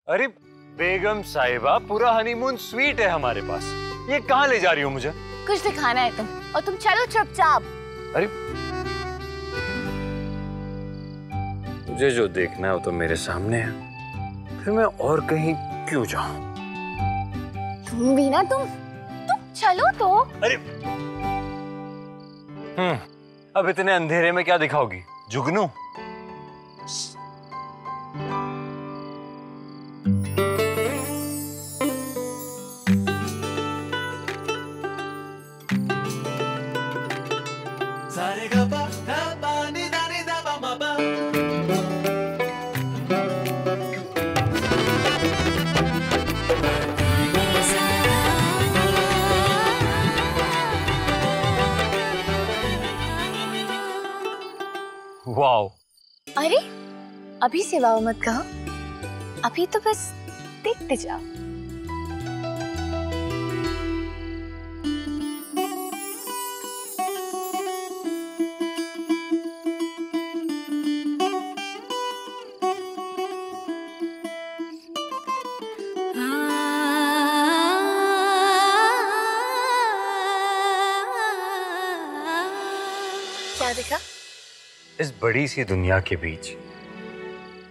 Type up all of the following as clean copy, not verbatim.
अरे बेगम साहिबा, पूरा हनीमून स्वीट है हमारे पास। ये कहाँ ले जा रही हो मुझे? कुछ दिखाना है तुम, और तुम चलो चुपचाप। अरे मुझे जो देखना है वो तो मेरे सामने है, फिर मैं और कहीं क्यों जाऊं? तुम भी ना, तुम चलो तो। अरे अब इतने अंधेरे में क्या दिखाओगी? जुगनू? वाओ! अरे अभी से वाओ मत कहो, अभी तो बस देखते जाओ। क्या देखा? इस बड़ी सी दुनिया के बीच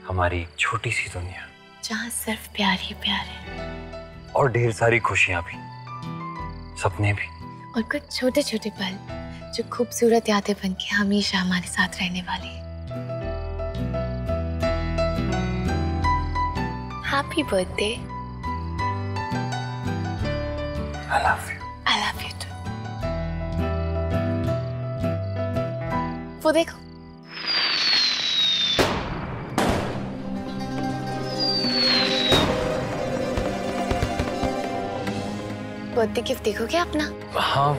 हमारी एक छोटी सी दुनिया, जहाँ सिर्फ प्यार ही प्यार है, और ढेर सारी खुशियां भी, सपने भी, और कुछ छोटे छोटे पल जो खूबसूरत यादें बन के हमेशा हमारे साथ रहने वाली है। Happy birthday. I love you. I love you too. वो देखो, बर्थडे गिफ्ट देखोगे अपना? हाँ।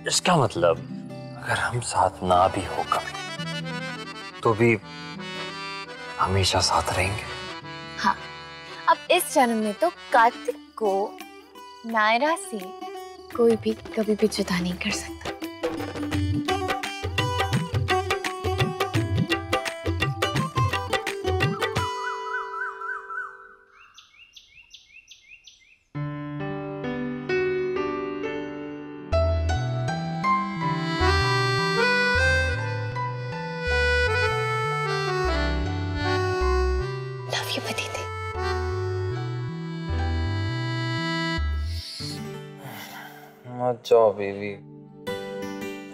इसका मतलब अगर हम साथ ना भी हो कभी, तो भी हमेशा साथ रहेंगे। हाँ, अब इस जन्म में तो कार्तिक को नायरा से कोई भी कभी भी जुदा नहीं कर सकता। मत जाओ बेबी,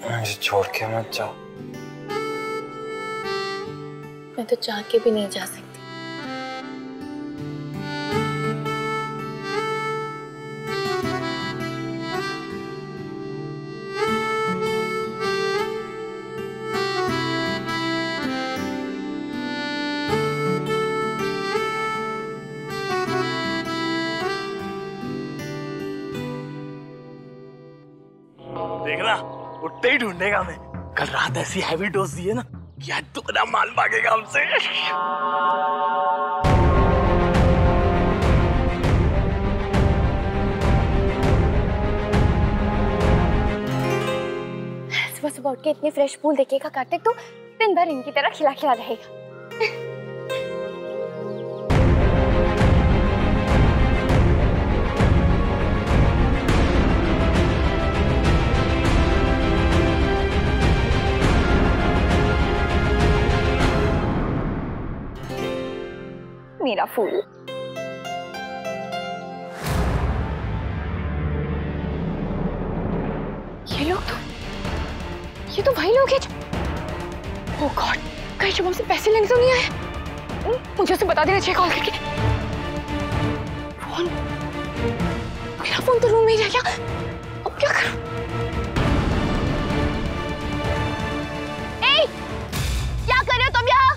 मुझे छोड़ के मत जाओ। मैं तो चाह के भी नहीं जा सकती। देखना, उठते ही ढूंढेगा हमें। कल रात ऐसी हैवी डोज दी है ना कि आज दुगना माल मांगेगा हमसे। सुबह सुबह उठ के इतने फ्रेश फूल देखेगा कार्तिक तो दिन भर इनकी तरह खिला खिला रहेगा। मेरा फूल। ये तो वही लोग हैं। ओह गॉड, कहीं शुभम से पैसे लेने तो नहीं आए? मुझे उसे बता देना चाहिए कॉल करके। फोन, मेरा फोन तो रूम में ही रह गया। अब क्या करूं? ए, क्या कर रहे हो तुम यहाँ?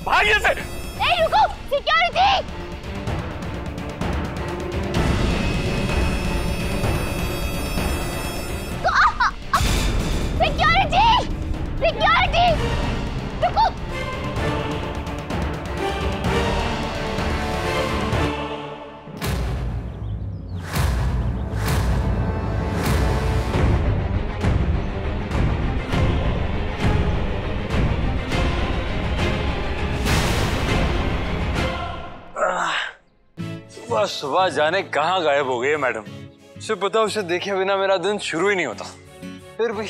भाग यहाँ से। ए रुको, सिक्योरिटी। सुबह सुबह जाने कहाँ गायब हो गई है मैडम। उसे पता, उसे देखे बिना मेरा दिन शुरू ही नहीं होता। फिर भी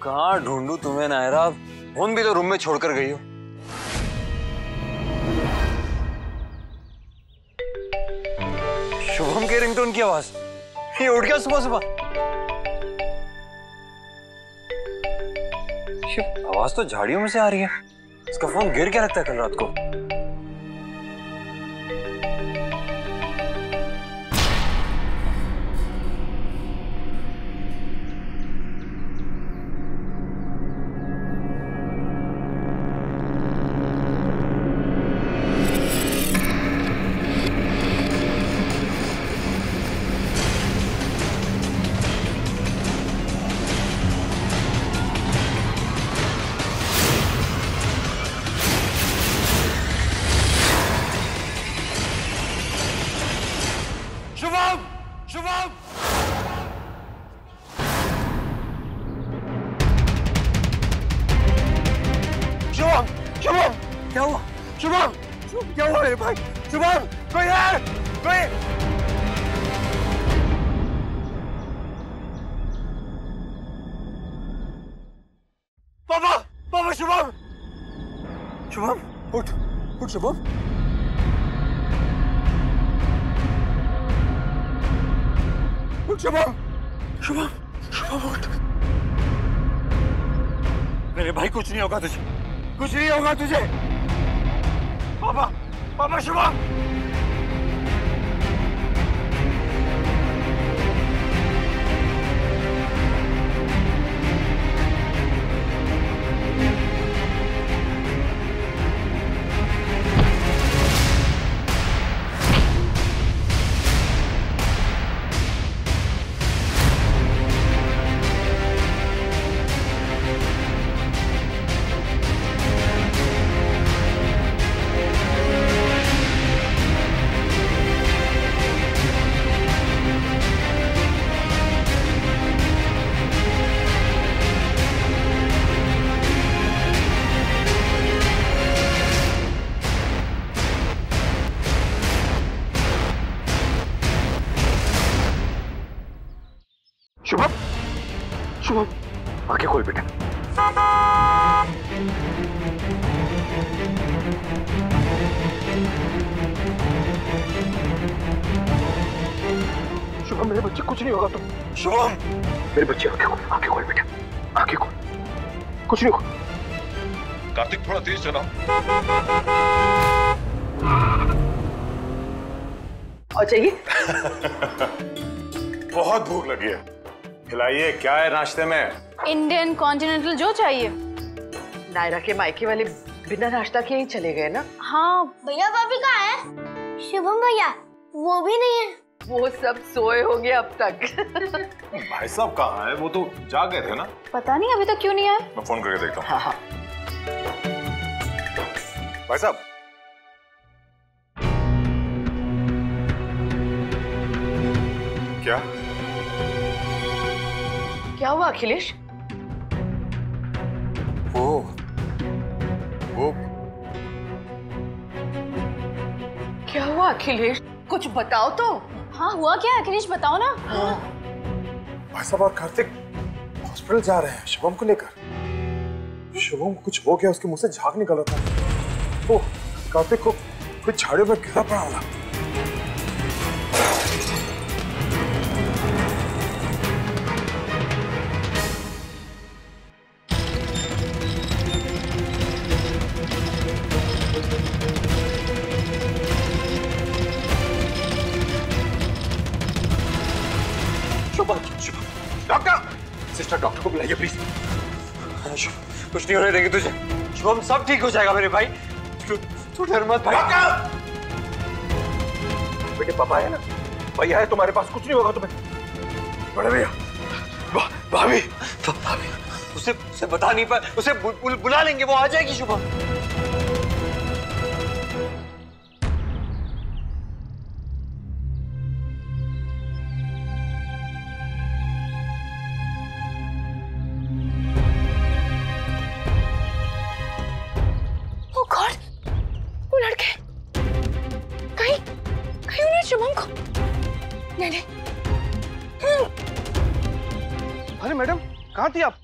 कहाँ ढूंढूं तुम्हें नायरा, फोन भी तो रूम में छोड़कर गई हो। शुभम के रिंगटोन की आवाज, ये उठ गया सुबह सुबह। आवाज तो झाड़ियों में से आ रही है। इसका फोन गिर क्या लगता है कल रात को। शुभम, शुभम, शुभम, शुभम, क्या हुआ? शुभम, क्या हुआ मेरे भाई? शुभम, कोई है? कोई? पापा, पापा, शुभम, शुभम, उठ, उठ शुभम। शुभम, शुभम, शुभम उठ। मेरे भाई कुछ नहीं होगा तुझे, कुछ नहीं होगा तुझे। पापा, पापा, शुभम। शुभम, शुभम, आंखें खोल बेटा। शुभम, मेरे बच्चे कुछ नहीं होगा तुम। शुभम, मेरे बच्चे आंखें खोल बेटा, आंखें खोल, कुछ नहीं होगा। कार्तिक थोड़ा तेज चलाओ। और चाहिए? बहुत भूख लगी है, खिलाइए। क्या है नाश्ते में? इंडियन कॉन्टिनेंटल जो चाहिए। नायरा के मायके वाले बिना नाश्ता किए ही चले गए ना? हाँ। भैया भाभी कहाँ है? शुभम भैया वो भी नहीं है। वो सब सोए होंगे अब तक। भाई साहब कहाँ है? वो तो जाग गए थे ना। पता नहीं अभी तक क्यों नहीं आए। मैं फोन करके देखता हूँ। हाँ हाँ। भाई साहब, क्या क्या हुआ अखिलेश? वो क्या हुआ अखिलेश? कुछ बताओ तो। हाँ हुआ क्या अखिलेश, बताओ ना। भाई साहब और कार्तिक हॉस्पिटल जा रहे हैं शुभम को लेकर। शुभम को कुछ हो गया, उसके मुंह से झाग निकल रहा था। वो कार्तिक को कुछ झाड़ियों में गिरा पड़ा होगा। डॉक्टर, सिस्टर डॉक्टर को बुलाइए प्लीज। कुछ नहीं होने देंगे तुझे शुभम, सब ठीक हो जाएगा मेरे भाई, तू डर मत भाई। बेटे पापा है ना, भैया है तुम्हारे पास, कुछ नहीं होगा तुम्हें। बड़े भैया, भाभी, उसे बता नहीं पाए, उसे बुला लेंगे, वो आ जाएगी शुभम। वो लड़के कहीं कहीं नहीं। अरे मैडम, कहाँ थी आप?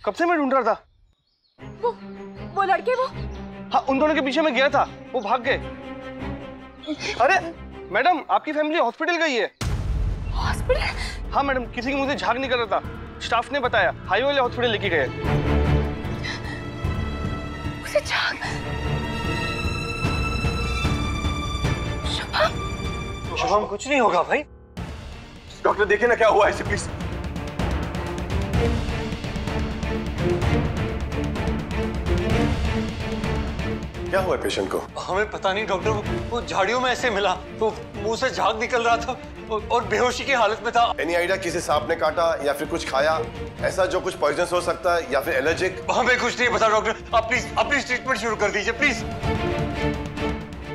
कब से मैं ढूंढ रहा था। वो लड़के वो। हाँ, उन दोनों के पीछे मैं गया था, वो भाग गए। अरे मैडम, आपकी फैमिली हॉस्पिटल गई है। हॉस्पिटल? हाँ मैडम, किसी के मुंह से झाग निकल रहा था, स्टाफ ने बताया, हाईवे वाले हॉस्पिटल लेके गए। उसे झाग? शुभम कुछ नहीं होगा भाई। डॉक्टर देखिए ना क्या हुआ है इसे, प्लीज। क्या हुआ है पेशेंट को? हमें पता नहीं डॉक्टर, वो झाड़ियों में ऐसे मिला तो मुंह से झाग निकल रहा था और बेहोशी की हालत में था। एनी आइडिया किसी सांप ने काटा या फिर कुछ खाया, ऐसा जो कुछ पॉइजनस हो सकता है या फिर एलर्जिक? हमें कुछ नहीं पता डॉक्टर, आप प्लीज ट्रीटमेंट शुरू कर दीजिए प्लीज।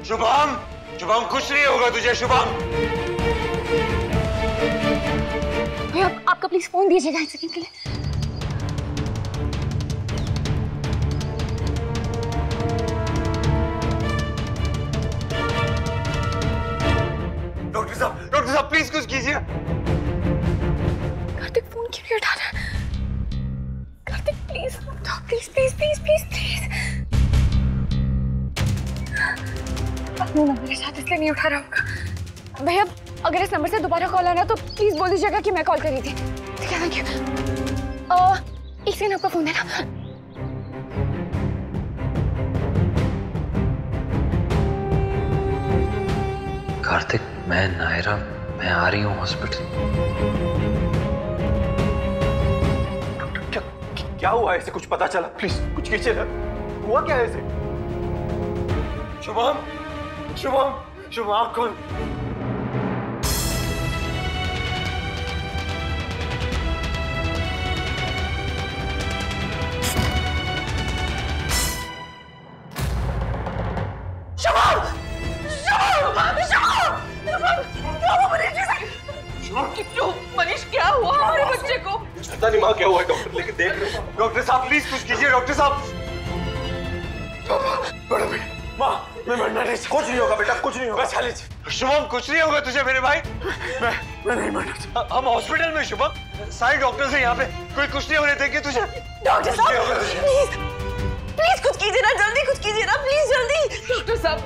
शुभम, शुभम कुछ नहीं होगा तुझे शुभम। भैया आपका प्लीज फोन दीजिएगा एक सेकंड के लिए। डॉक्टर साहब प्लीज कुछ कीजिए। कार्तिक फोन क्यों नहीं उठा रहा? Kartik please please please please please please. अपना नंबर है साथ, इसलिए नहीं उठा रहा होगा। भैया अगर इस नंबर से दोबारा कॉल आना तो प्लीज बोल दीजिएगा कि मैं कॉल करी थी। ठीक है, थैंक यू। एक सेकंड, आपका फोन देना। कार्तिक, मैं नायरा, मैं आ रही हूँ हॉस्पिटल। क्या हुआ है इसे? कुछ पता चला? प्लीज कुछ कीजिए ना, हुआ क्या है इसे? शुभम, शुभम, शुभम आप कौन? मनीष क्या हुआ हमारे बच्चे को? पता नहीं माँ क्या हुआ है डॉक्टर, लेकिन देख रहे हो। डॉक्टर साहब प्लीज कुछ कीजिए डॉक्टर साहब। बड़ा बेटा, माँ मैं मरना नहीं। कुछ नहीं होगा बेटा, कुछ नहीं होगा। चले शुभम कुछ नहीं होगा तुझे मेरे भाई। मैं नहीं मरना। हम हॉस्पिटल में शुभम, सारे डॉक्टर्स हैं यहाँ पे, कोई कुछ नहीं होने देंगे तुझे। डॉक्टर साहब प्लीज प्लीज कुछ कीजिए ना, जल्दी कुछ कीजिए ना, प्लीज जल्दी। डॉक्टर साहब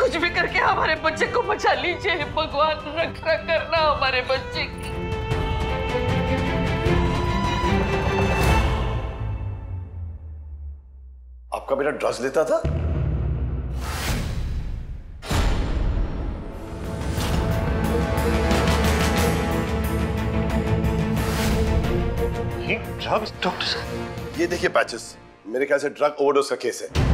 कुछ भी करके हमारे बच्चे को बचा लीजिए, भगवान रक्षा करना हमारे बच्चे की। आपका बेटा ड्रग्स लेता था? ये ड्रग्स? डॉक्टर साहब ये देखिए पैचेस, मेरे ख्याल से ड्रग ओवरडोज का केस है।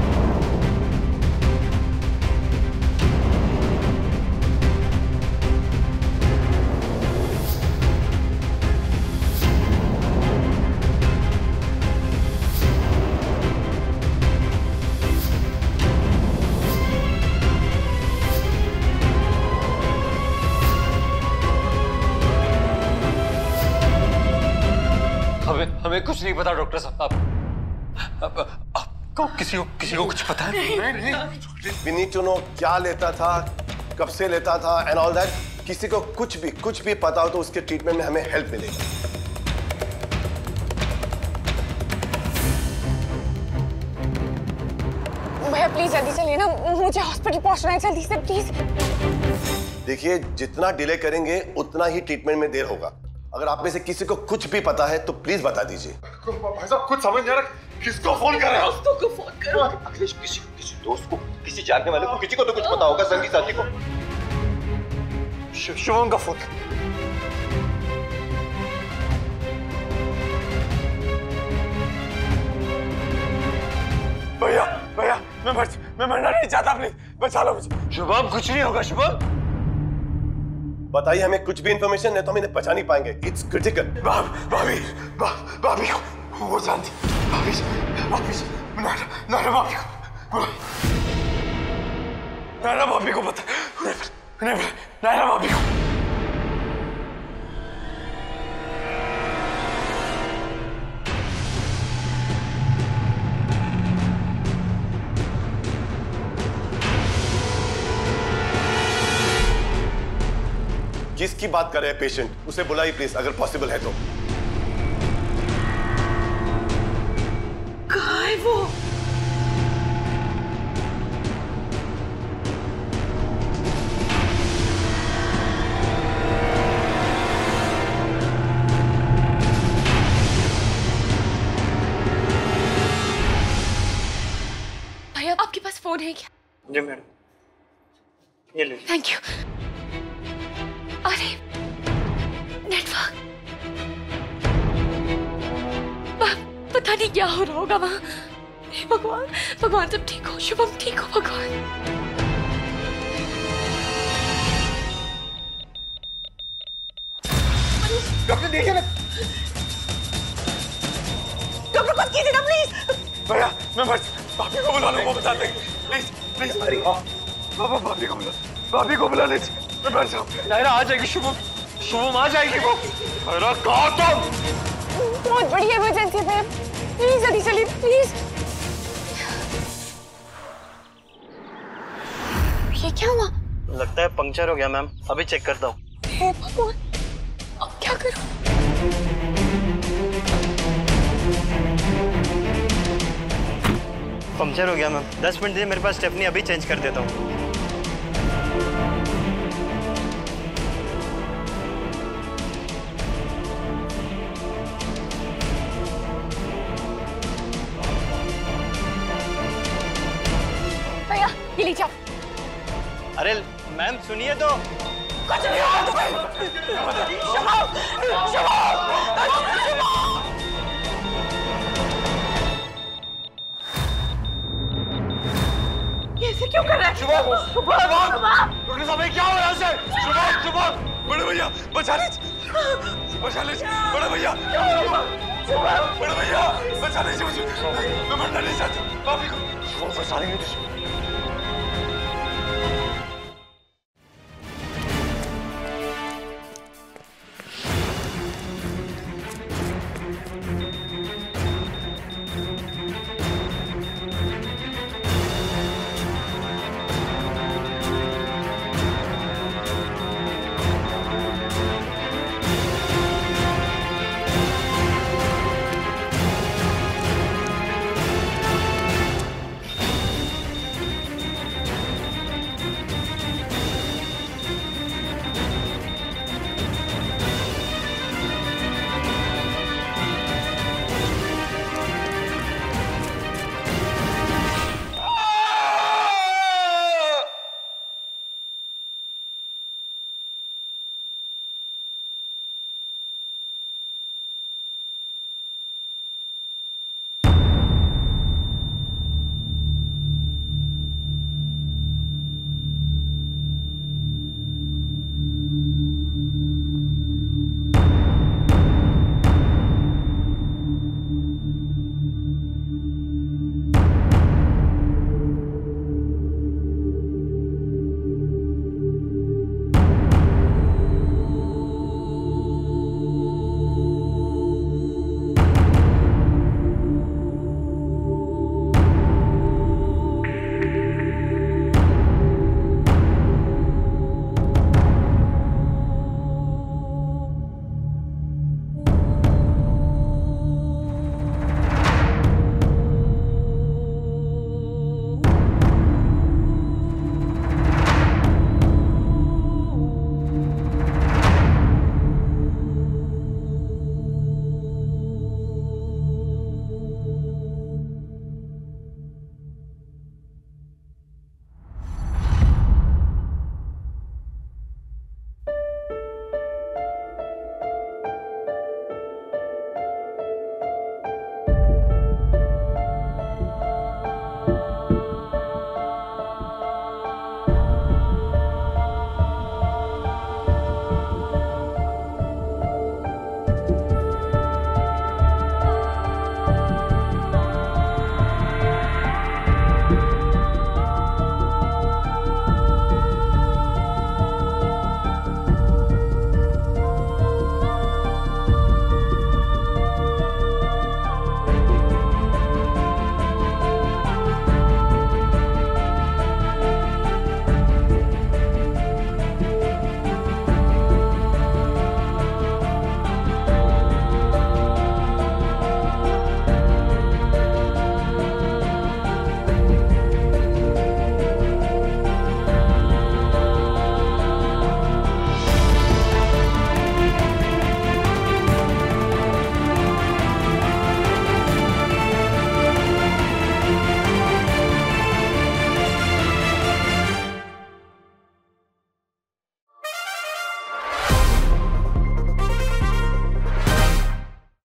हमें कुछ नहीं पता डॉक्टर साहब। आपको किसी को कुछ पता है? We need to know क्या लेता था, कब से लेता था एंड ऑल दैट। किसी को कुछ भी पता हो तो उसके ट्रीटमेंट में हमें हेल्प मिलेगी। भैया प्लीज जल्दी चलिए ना, मुझे हॉस्पिटल पहुंचना है जल्दी से प्लीज। देखिए जितना डिले करेंगे उतना ही ट्रीटमेंट में देर होगा। अगर आप में से किसी को कुछ भी पता है तो प्लीज बता दीजिए। भाई साहब कुछ समझ नहीं आ रहा, किसको फोन कर रहे हैं? दोस्तों को फोन करो। अखिलेश, किसी दोस्त को, किसी जानने वाले को, किसी को तो कुछ पता होगा। संगी साथी को। शुभम का फोन। भैया भैया मैं मरना नहीं चाहता, प्लीज बचा लो मुझे। शुभम कुछ नहीं होगा शुभम। बताइए हमें कुछ भी इंफॉर्मेशन, नहीं तो हम इन्हें बचा नहीं पाएंगे। It's critical. भाभी को वो जानती, नायरा भाभी को पता, नायरा भाभी को। जिसकी बात कर रहे हैं पेशेंट, उसे बुलाइए प्लीज, अगर पॉसिबल है तो। कहाँ है वो? भैया आपके पास फोन है क्या? जी मैडम, ये ले। Thank you. अरे नेटवर्क, पता नहीं क्या हो रहा होगा वहां। हे भगवान, भगवान तुम ठीक हो, शुभम ठीक हो भगवान। डॉक्टर देखिए ना। डॉक्टर कुछ कीजिए ना प्लीज। भैया मैं भाभी को बुला लूँ, वो बता देंगे। Please please. अरे बाबा भाभी को बुला लीजिए, मैं बैठ जाऊँ। नायरा आ जाएगी, शुभम आ जाएगी वो। नायरा कहाँ तुम? बहुत बड़ी इमरजेंसी है, प्लीज जल्दी चलिए प्लीज। ये क्या हुआ? लगता है पंक्चर हो गया मैम, अभी चेक करता हूँ। हे भगवान, अब क्या करूं? पंक्चर हो गया मैम, 10 मिनट दीजिए मेरे पास, स्टेफनी अभी चेंज कर देता हूँ। भैया ये लीजिए। अरे मैम सुनिए तो। ऐसे क्यों कर रहा है? डॉक्टर साहब क्या हो रहा है? शुभम बड़े भैया बचा लीजिए, बड़े भैया बचा लीजिए मुझे, मैं मरना नहीं चाहता। भाभी को बचा लेंगे।